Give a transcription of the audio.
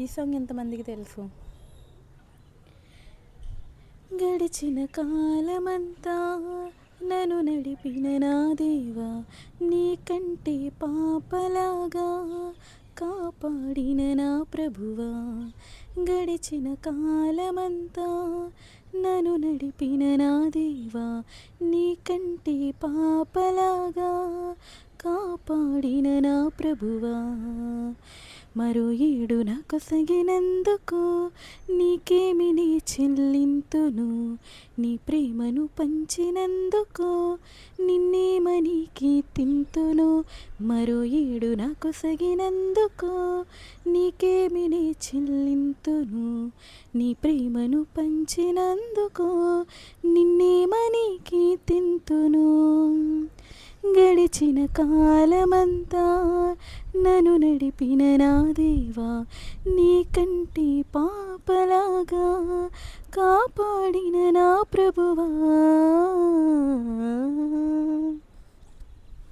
ఈ సాంగ్ ఎంతమందికి తెలుసు? గడిచిన కాలమంతా నన్ను నడిపిన నా దేవా, నీ కంటి పాపలాగా కాపాడిన నా ప్రభువా. గడిచిన కాలమంతా నన్ను నడిపిన నా దేవా, నీ కంటి పాపలాగా కాపాడిన నా ప్రభువా. మరో ఏడు నా కొసగినందుకు నీకేమి నీ చెల్లింతును, నీ ప్రేమను పంచినందుకు నిన్నేమని కీర్తింతును. మరో ఏడు నా కొసగినందుకు నీకేమి నీ చెల్లింతును, నీ ప్రేమను పంచినందుకు నిన్నేమని కీర్తింతును. గడిచిన కాలమంతా నన్ను నడిపిన నా దేవా, నీ కంటి పాపలాగా కాపాడిన నా ప్రభువా.